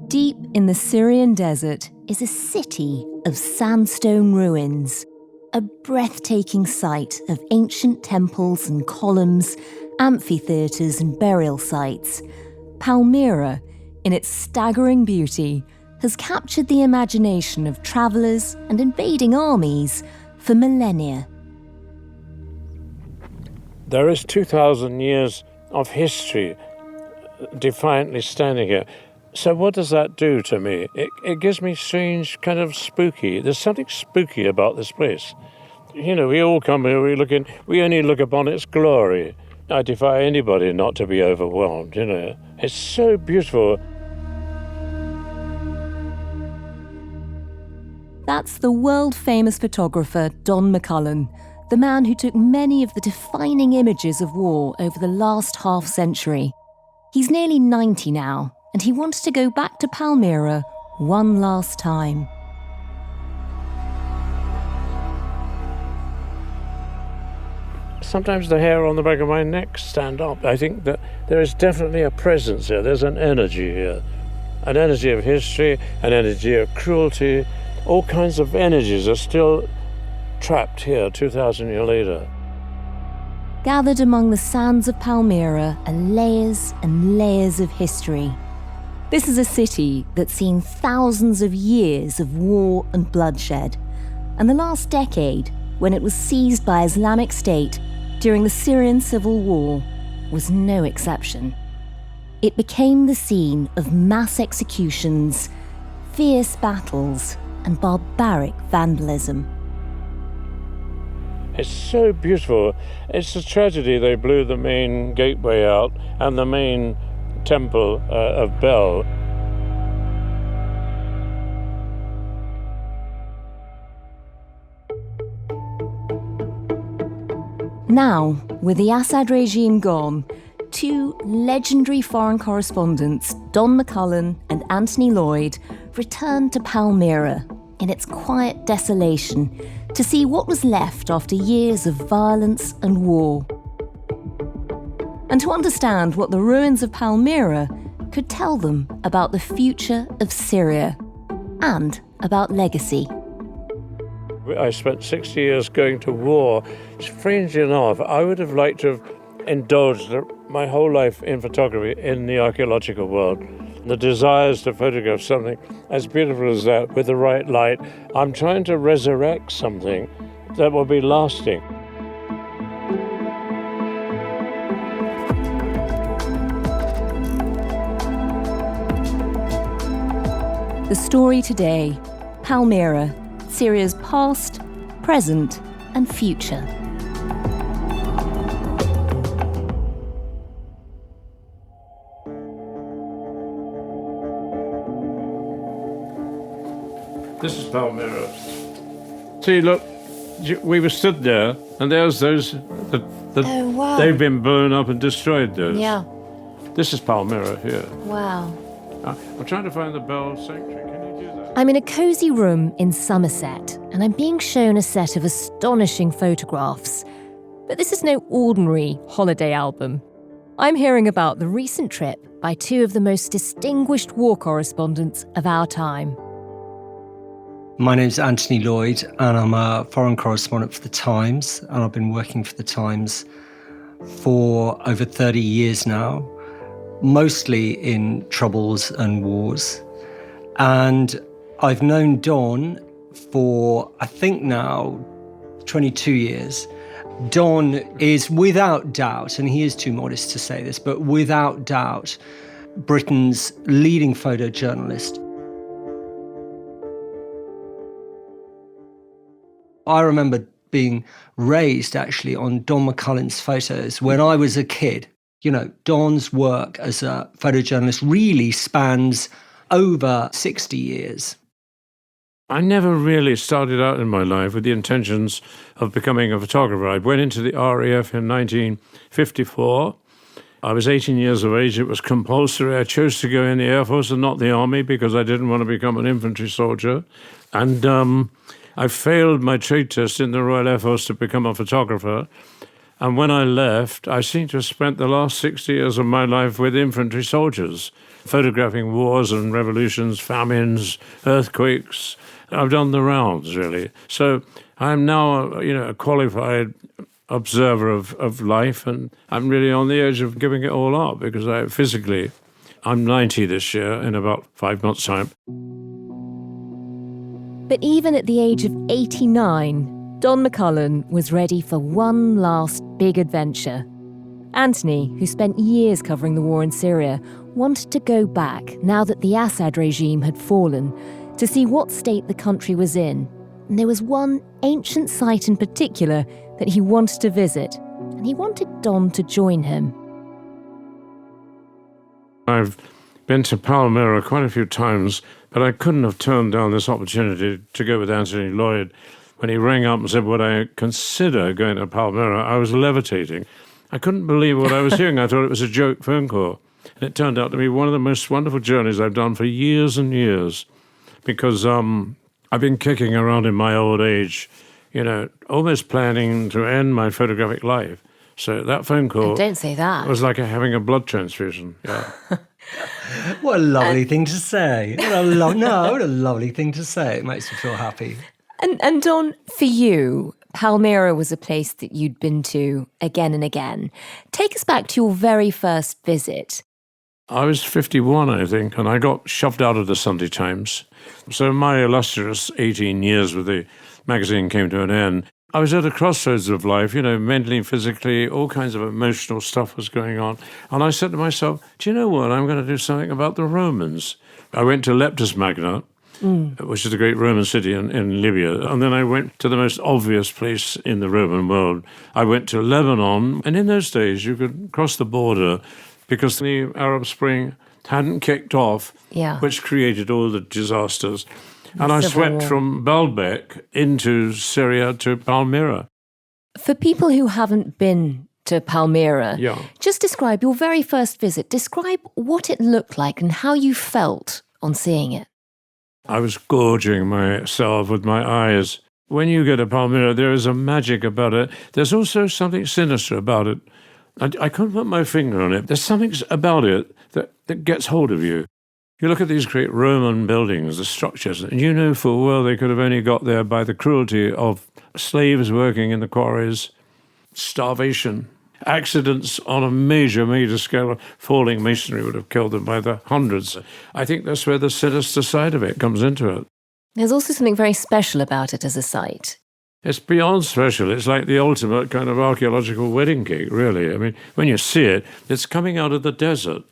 Deep in the Syrian desert is a city of sandstone ruins, a breathtaking sight of ancient temples and columns, amphitheatres and burial sites. Palmyra, in its staggering beauty, has captured the imagination of travellers and invading armies for millennia. There is 2,000 years of history defiantly standing here. So what does that do to me? It gives me strange, kind of spooky. There's something spooky about this place. You know, we all come here, we only look upon its glory. I defy anybody not to be overwhelmed, you know. It's so beautiful. That's the world-famous photographer Don McCullin, the man who took many of the defining images of war over the last half-century. He's nearly 90 now, and he wanted to go back to Palmyra one last time. Sometimes the hair on the back of my neck stand up. I think that there is definitely a presence here. There's an energy here. An energy of history, an energy of cruelty. All kinds of energies are still trapped here 2,000 years later. Gathered among the sands of Palmyra are layers and layers of history. This is a city that's seen thousands of years of war and bloodshed, and the last decade, when it was seized by Islamic State during the Syrian civil war, was no exception. It became the scene of mass executions, fierce battles, and barbaric vandalism. It's so beautiful. It's a tragedy they blew the main gateway out and the main temple of Bel. Now, with the Assad regime gone, two legendary foreign correspondents, Don McCullin and Anthony Loyd, returned to Palmyra in its quiet desolation to see what was left after years of violence and war. And to understand what the ruins of Palmyra could tell them about the future of Syria and about legacy. I spent 60 years going to war. Strangely enough, I would have liked to have indulged my whole life in photography in the archaeological world. The desires to photograph something as beautiful as that with the right light. I'm trying to resurrect something that will be lasting. The story today, Palmyra, Syria's past, present, and future. This is Palmyra. See, look, we were stood there, and there's those that Oh, wow. they've been blown up and destroyed. Those. Yeah. This is Palmyra here. Wow. I'm trying to find the Bell Sanctuary. Can you do that? I'm in a cosy room in Somerset, and I'm being shown a set of astonishing photographs. But this is no ordinary holiday album. I'm hearing about the recent trip by two of the most distinguished war correspondents of our time. My name's Anthony Loyd, and I'm a foreign correspondent for The Times, and I've been working for The Times for over 30 years now, mostly in troubles and wars. And I've known Don for, I think now, 22 years. Don is without doubt, and he is too modest to say this, but without doubt, Britain's leading photojournalist. I remember being raised actually on Don McCullin's photos when I was a kid. You know, Don's work as a photojournalist really spans over 60 years. I never really started out in my life with the intentions of becoming a photographer. I went into the RAF in 1954. I was 18 years of age. It was compulsory. I chose to go in the Air Force and not the Army because I didn't want to become an infantry soldier. And I failed my trade test in the Royal Air Force to become a photographer. And when I left, I seem to have spent the last 60 years of my life with infantry soldiers, photographing wars and revolutions, famines, earthquakes. I've done the rounds, really. So I'm now, a qualified observer of life, and I'm really on the edge of giving it all up because I'm 90 this year in about 5 months' time. But even at the age of 89, Don McCullin was ready for one last big adventure. Anthony, who spent years covering the war in Syria, wanted to go back now that the Assad regime had fallen to see what state the country was in. And there was one ancient site in particular that he wanted to visit, and he wanted Don to join him. I've been to Palmyra quite a few times, but I couldn't have turned down this opportunity to go with Anthony Loyd. When he rang up and said, would I consider going to Palmyra, I was levitating. I couldn't believe what I was hearing. I thought it was a joke phone call. And it turned out to be one of the most wonderful journeys I've done for years and years, because I've been kicking around in my old age, almost planning to end my photographic life. So that phone call... Don't say that. Was like having a blood transfusion. Yeah. What a lovely thing to say. What a lovely thing to say. It makes me feel happy. And Don, for you, Palmyra was a place that you'd been to again and again. Take us back to your very first visit. I was 51, I think, and I got shoved out of the Sunday Times. So my illustrious 18 years with the magazine came to an end. I was at a crossroads of life, mentally, physically, all kinds of emotional stuff was going on. And I said to myself, do you know what? I'm going to do something about the Romans. I went to Leptis Magna, which is a great Roman city in Libya. And then I went to the most obvious place in the Roman world. I went to Lebanon. And in those days, you could cross the border because the Arab Spring hadn't kicked off, which created all the disasters. And I swept from Baalbek into Syria to Palmyra. For people who haven't been to Palmyra, just describe your very first visit. Describe what it looked like and how you felt on seeing it. I was gorging myself with my eyes. When you go to Palmyra, there is a magic about it. There's also something sinister about it. I couldn't put my finger on it. There's something about it that gets hold of you. You look at these great Roman buildings, the structures, and you know full well they could have only got there by the cruelty of slaves working in the quarries, starvation, accidents on a major, major scale. Falling masonry would have killed them by the hundreds. I think that's where the sinister side of it comes into it. There's also something very special about it as a site. It's beyond special. It's like the ultimate kind of archaeological wedding cake, really. I mean, when you see it, it's coming out of the desert.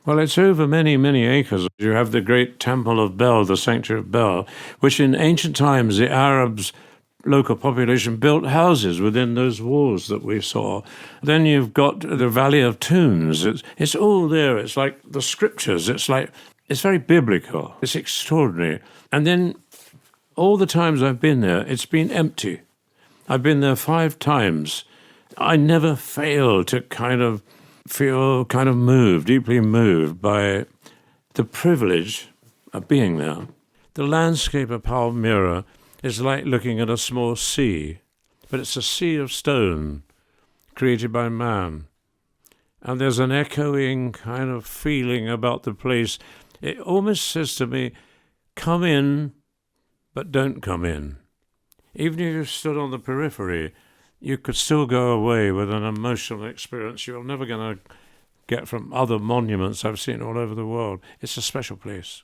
Well, it's over many, many acres. You have the great Temple of Bel, the Sanctuary of Bel, which in ancient times the Arabs, local population, built houses within those walls that we saw. Then you've got the Valley of Tombs. It's all there. It's like the scriptures. It's very biblical. It's extraordinary. And then all the times I've been there, it's been empty. I've been there 5 times. I never fail to feel moved, deeply moved by the privilege of being there. The landscape of Palmyra is like looking at a small sea, but it's a sea of stone created by man. And there's an echoing kind of feeling about the place. It almost says to me, come in, but don't come in. Even if you stood on the periphery, you could still go away with an emotional experience you're never going to get from other monuments I've seen all over the world. It's a special place.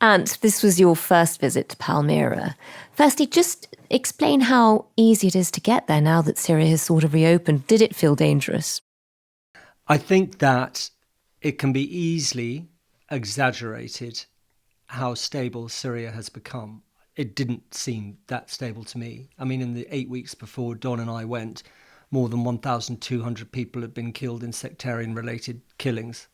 And this was your first visit to Palmyra. Firstly, just explain how easy it is to get there now that Syria has sort of reopened. Did it feel dangerous? I think that it can be easily exaggerated how stable Syria has become. It didn't seem that stable to me. I mean, in the 8 weeks before Don and I went, more than 1,200 people had been killed in sectarian-related killings.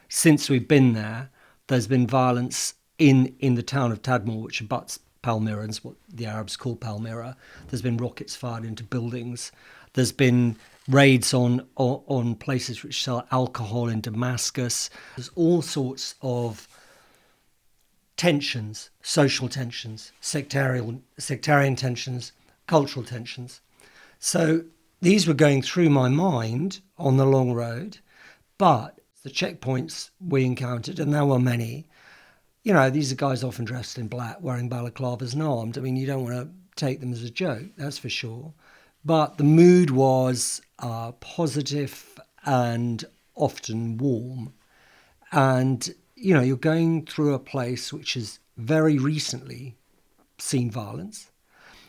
Since we've been there, there's been violence in the town of Tadmor, which abuts Palmyra, and what the Arabs call Palmyra. There's been rockets fired into buildings. There's been raids on places which sell alcohol in Damascus. There's all sorts of tensions, social tensions, sectarian tensions, cultural tensions. So These were going through my mind on the long road, but the checkpoints we encountered, and there were many, these are guys often dressed in black, wearing balaclavas and armed. I mean, you don't want to take them as a joke, that's for sure. But the mood was positive and often warm. And, you're going through a place which has very recently seen violence,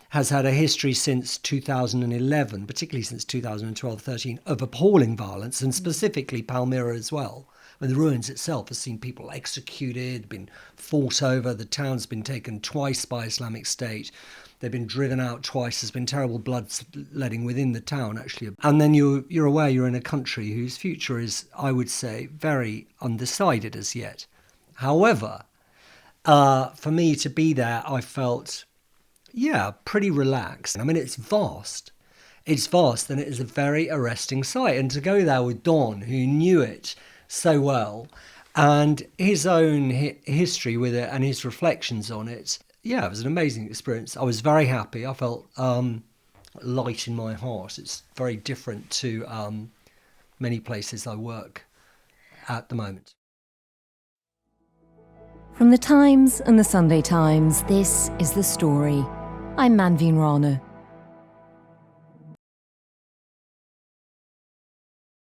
has had a history since 2011, particularly since 2012-13, of appalling violence, and specifically Palmyra as well. I mean, the ruins itself has seen people executed, been fought over. The town's been taken twice by Islamic State. They've been driven out twice. There's been terrible bloodletting within the town, actually. And then you're aware you're in a country whose future is, I would say, very undecided as yet. However, for me to be there, I felt, pretty relaxed. I mean, it's vast. It's vast, and it is a very arresting sight. And to go there with Don, who knew it so well, and his own history with it and his reflections on it, it was an amazing experience. I was very happy. I felt light in my heart. It's very different to many places I work at the moment. From the Times and the Sunday Times, this is The Story. I'm Manveen Rana.